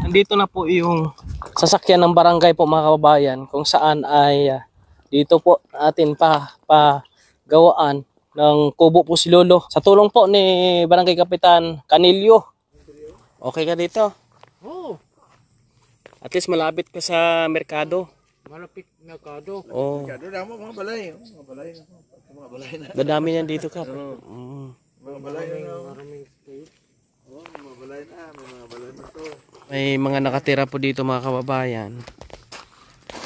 nandito na po yung sasakyan ng barangay po mga kababayan, kung saan ay dito po natin gawaan ng kubo po si Lolo. Sa tulong po ni Barangay Kapitan Canilio. Okay ka dito? Oo. At least malapit ka sa merkado. Malapit merkado. Oh. Merkado na mo, mga balay. Mga balay. Mga balay na. Dadami niyan dito ka. Mga balay na. Maraming state. Oh, mga balay na. May mga balay na to. May mga nakatira po dito mga kababayan.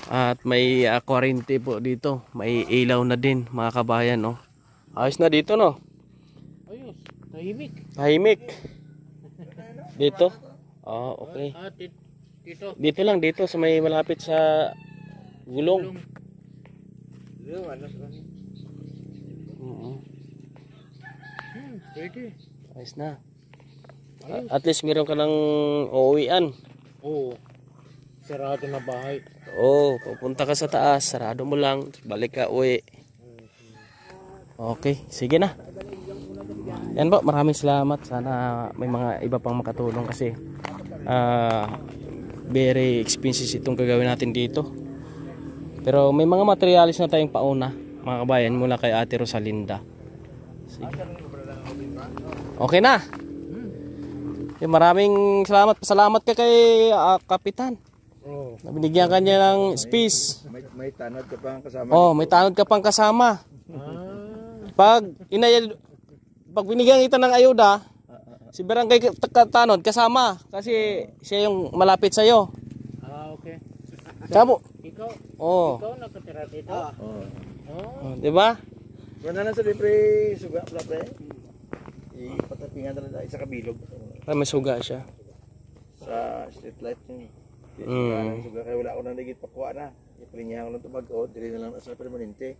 At may kuwarente po dito. May ilaw na din mga kabayan. Oh. Ayos na dito no? Ayos. Tahimik. Tahimik. Dito? Ah, okay. Dito. Dito lang, dito sa may malapit sa gulong. Pwede. Ayos na. At least meron ka ng uuwian. Oo. Sarado na bahay. Oo, pupunta ka sa taas, sarado mo lang, balik ka uwi. Okay, sige na. Yan po, maraming salamat. Sana may mga iba pang makatulong kasi very expensive itong gagawin natin dito. Pero may mga materialis na tayong pauna, mga kabayan, mula kay Ate Rosalinda. Sige. Okay na. Maraming salamat. Salamat ka kay Kapitan. Oo. Binigyan ka niya ng space. May tanod ka pang kasama. Oh, may tanod ka pang kasama. Pag binigyan kita ng ayuda, si Barangay Tanod kasama kasi siya yung malapit sa iyo. Okay. Kamo. Ikaw? Oh. Ikaw nakatira dito? Oh. Oh. 'Di ba? Wala na sa libre suga pala pre. Ipatapingan na lang sa kabilog. Ay, may suga siya. Sa street light niya. Suga kaya wala ko nang ligit pakuha na. Ipalinyahan ko lang ito mag-o. Dili na lang sa permanente.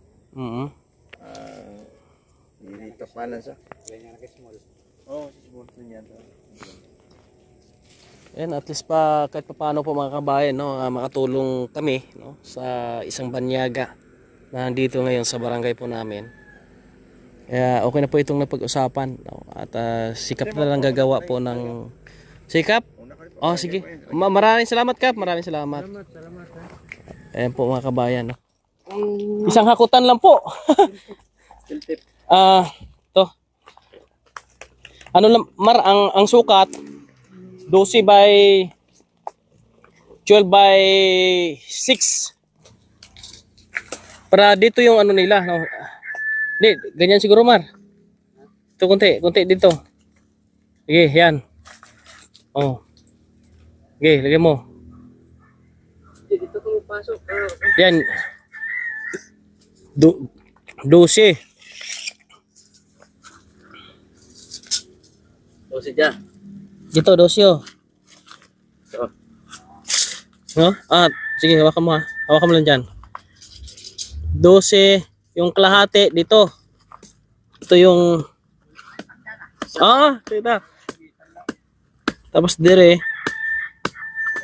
Tapanan sa. Oh, small niya. Yan, at least pa kahit paano po mga kabayan, no, makatulong kami, no, sa isang banyaga na nandito ngayon sa barangay po namin. Kaya okay na po itong napag-usapan, no, at sikap na lang gagawa po ng sikap. Oh, sige. Maraming salamat, Kap. Maraming salamat. Salamat. Ayan po mga kabayan, no. Isang hakutan lang po. To. Ano lang, ang sukat 12 by 12 by 6. Para dito yung ano nila, no. Di, ganyan siguro, Mar. Ito konti dito. Sige, yan. Oh. Sige, lagay mo. Dito ko pasok. Yan. 12. 12 dyan. Dito, 12 oh. No? Sige, hawakan mo ha. Hawakan mo lang dyan. 12, yung kalahati dito. Ito yung... Kita. Tapos dire.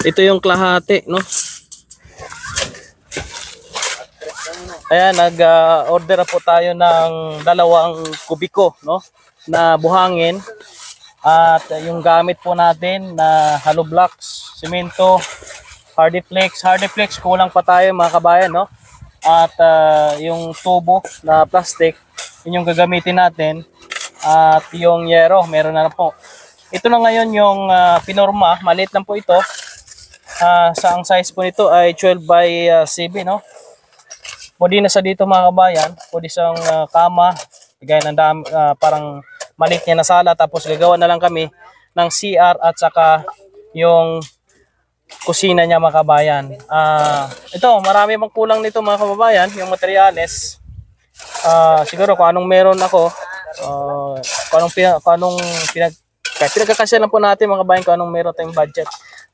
Ito yung kalahati, no? Ayan, nag-order po tayo ng 2 kubiko, no? Na buhangin. At yung gamit po natin na hollow blocks, simento, hardiplex. Hardiplex, kulang pa tayo mga kabayan, no? At yung tubo na plastic, yun yung gagamitin natin. At yung yero, meron na po. Ito na ngayon yung pinorma, maliit lang po ito. Sa ang size po nito ay 12 by 7, no? Pwede na sa dito mga kabayan, pwede sa kama, gaya ng parang maliit niya na sala, tapos gagawa na lang kami ng CR at saka yung kusina niya mga kabayan. Ito, marami mang kulang nito mga kababayan, yung materyales. Siguro kung anong meron ako, pinagkakasya lang po natin mga kabayan kung anong meron tayong budget.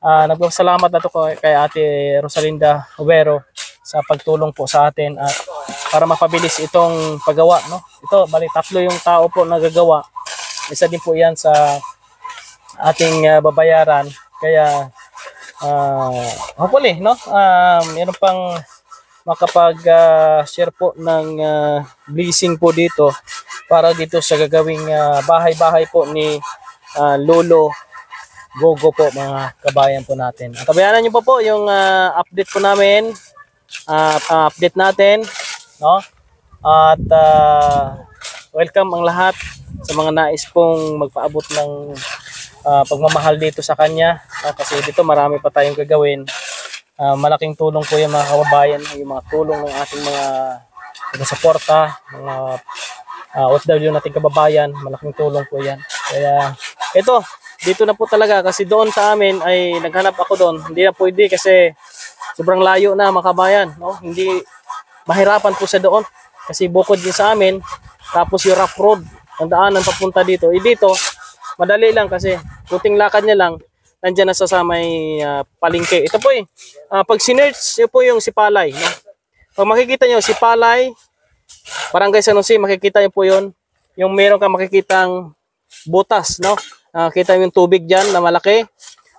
Nagpapasalamat na to kay Ate Rosalinda Overo sa pagtulong po sa atin at para mapabilis itong paggawa, no? Ito, bali 3 yung tao po nagagawa. Isa din po 'yan sa ating babayaran. Kaya hopefully, no? Meron pang makapag-share po ng blessing po dito para dito sa gagawing bahay-bahay po ni Lolo go po mga kabayan po natin. At tabayanan niyo po yung update po namin, update natin, no? At welcome ang lahat sa mga nais pong magpaabot ng pagmamahal dito sa kanya, no? Kasi dito marami pa tayong gagawin. Malaking tulong po yung mga kababayan, yung mga tulong ng ating mga suporta, mga OFW nating kababayan, malaking tulong po yan. Kaya ito, dito na po talaga kasi doon sa amin ay naghanap ako doon. Hindi na pwede kasi sobrang layo na mga kabayan, no? Hindi mahirapan po sa doon kasi bukod din sa amin, tapos yung rough road, ang daanan papunta dito. Dito, madali lang kasi puting lakad niya lang, nandiyan na sa may palengke. Ito po pag sinerch nyo po yung Sipalay, no? Pag makikita nyo Sipalay, Barangay San Jose, makikita nyo po yun. Yung meron ka makikitang butas, no? Kita yung tubig dyan na malaki.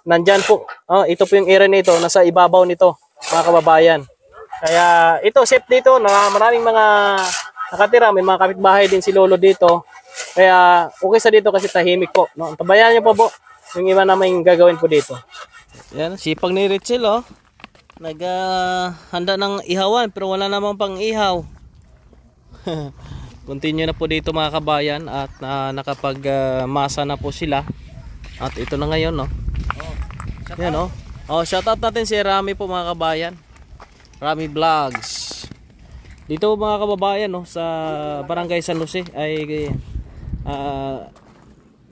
Nandyan po. Ito po yung area nito, nasa ibabaw nito, mga kababayan. Kaya ito, safe dito. Maraming mga nakatira. May mga kapitbahay din si Lolo dito. Kaya okay sa dito kasi tahimik po, no? Tabayan nyo po yung iba naman gagawin po dito. Yan, sipag ni Richel, oh. Handa ng ihawan pero wala namang pang ihaw. Continue na po dito mga kabayan at nakapag masa na po sila. At ito na ngayon, no. Yan, oh. Shoutout natin si Rami po mga kabayan. Rami Vlogs. Dito mga kababayan, no, sa Barangay San Jose ay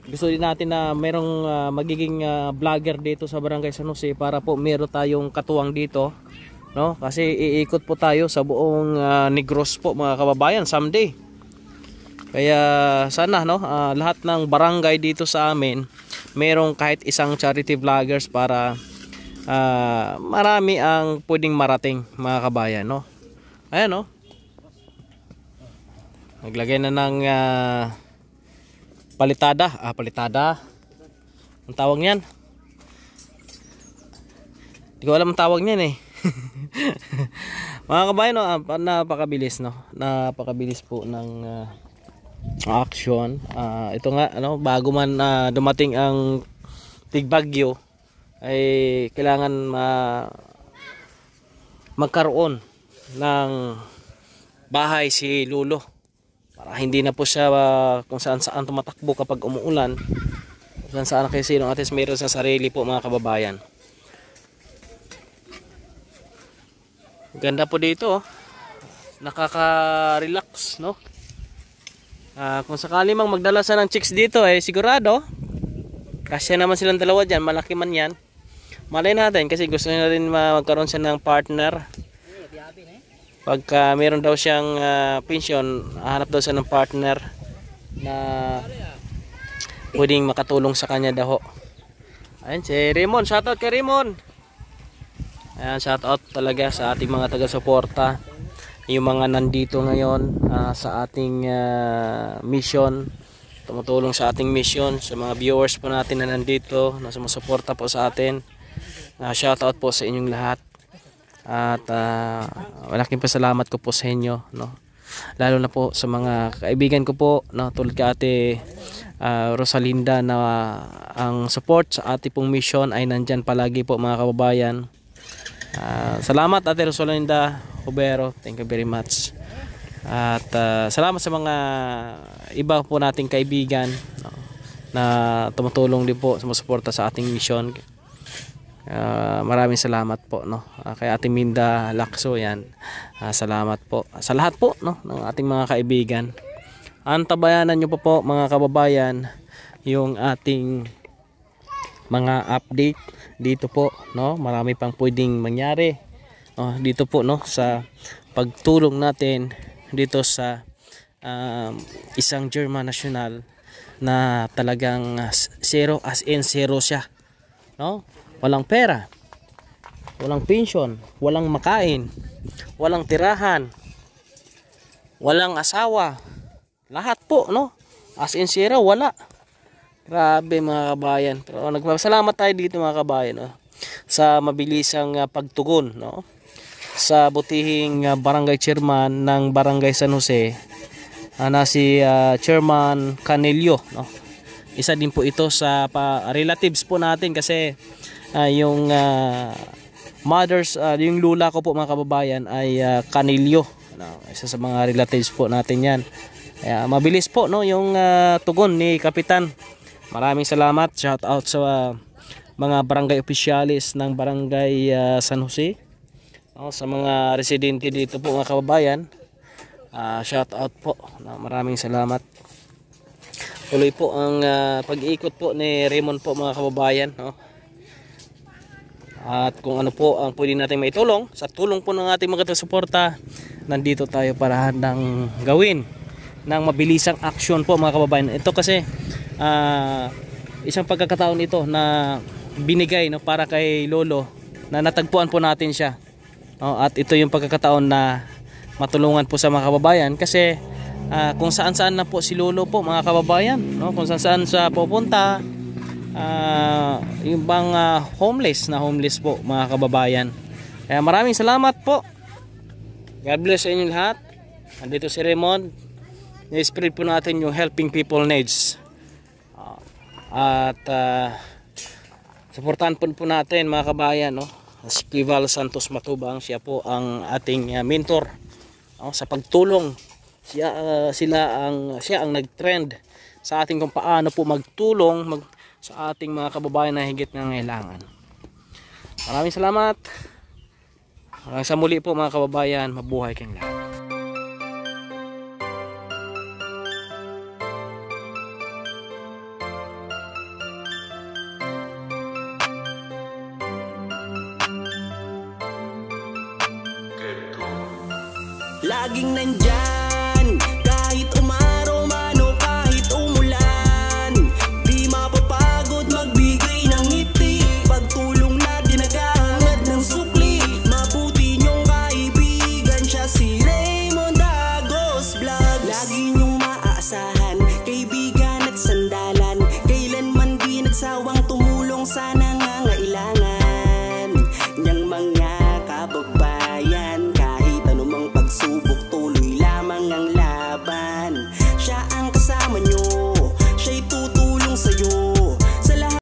gusto din natin na merong magiging vlogger dito sa Barangay San Jose para po meron tayong katuwang dito, no? Kasi iikot po tayo sa buong Negros po mga kababayan someday. Kaya sana, no, lahat ng barangay dito sa amin merong kahit isang charity vloggers para marami ang pwedeng marating mga kabayan, no? Ayan, no. Naglagay na ng palitada. Ang tawag niyan? Hindi ko alam ang tawag niyan, eh. Mga kabayan, no, napakabilis, no. Napakabilis po ng action. Ito nga, ano, bago man dumating ang tigbagyo ay kailangan magkaroon ng bahay si Lolo. Para hindi na po siya kung saan tumatakbo kapag umuulan. Kung saan kasi at least mayroon sa sarili po mga kababayan. Ganda po dito, oh. Nakaka-relax, no? Kung sakali mang magdala sa ng chicks dito ay sigurado kasya naman silang dalawa dyan, malaki man yan. Malay natin kasi gusto nila rin magkaroon siya ng partner. Pagka meron daw siyang pension, hanap daw siya ng partner na pwedeng makatulong sa kanya daw. Ayun si Raymond, shoutout kay Raymond. Ayan, shoutout talaga sa ating mga taga-suporta, yung mga nandito ngayon sa ating mission, tumutulong sa ating mission, sa mga viewers po natin na nandito, na sumusuporta po sa atin. Shoutout po sa inyong lahat. At malaking pasalamat ko po sa inyo, no? Lalo na po sa mga kaibigan ko po, no? Tulad kay Ate Rosalinda na ang support sa ating pong mission ay nandyan palagi po mga kababayan. Salamat Ate Rosalinda Hubero, thank you very much. At salamat sa mga iba po nating kaibigan, no? Na tumutulong din po, sumusuporta sa ating mission. Maraming salamat po, no, kay Ate Minda Lakso, yan. Salamat po sa lahat po, no, ng ating mga kaibigan. Antabayanan nyo po mga kababayan yung ating mga update dito po, no. Marami pang pwedeng mangyari, no, dito po, no, sa pagtulong natin dito sa isang German national na talagang zero, as in zero siya, no. Walang pera, walang pension, walang makain, walang tirahan, walang asawa, lahat po, no, as in zero, wala. Grabe mga kabayan. Pero nagpapasalamat tayo dito mga kabayan, no, sa mabilisang pagtugon, no, sa butihing barangay chairman ng Barangay San Jose, na si Chairman Canelio, no. isa din po ito sa relatives po natin kasi yung mothers, yung lula ko po mga kababayan ay Kanilyo. Isa sa mga relatives po natin yan. Kaya mabilis po no yung tugon ni Kapitan. Maraming salamat. Shout out sa mga barangay opisyalis ng barangay San Jose. Sa mga residente dito po mga kababayan. Shout out po. Maraming salamat. Tuloy po ang pag-iikot po ni Raymond po mga kababayan, no? At kung ano po ang pwede natin maitulong, sa tulong po ng ating mga suporta, nandito tayo para handang gawin ng mabilisang aksyon po mga kababayan. Ito kasi isang pagkakataon ito na binigay no, para kay Lolo na natagpuan po natin siya. At ito yung pagkakataon na matulungan po sa mga kababayan kasi kung saan-saan na po si Lolo po mga kababayan, no? Kung saan-saan sa pupunta, yung bang homeless po mga kababayan. Kaya maraming salamat po. God bless sa inyo lahat. Andito si Raymond. I-spread po natin yung helping people needs. At supportan po natin mga kababayan, no? Si Kival Santos Matubang, siya po ang ating mentor sa pagtulong. Siya ang nag-trend sa ating kung paano po magtulong sa ating mga kababayan na higit nangangailangan. Maraming salamat. Hanggang sa muli po mga kababayan, mabuhay kayong lahat. Laging nandyan, kahit umaraw man o kahit umulan. Di mapapagod magbigay ng ngiti, pagtulong na dinagangad ng sukli. Mabuti niyong kaibigan, siya si Raymond Agos Vlogs. Lagi niyong maaasahan, kaibigan at sandalan. Kailanman di nagsawang tumulong sana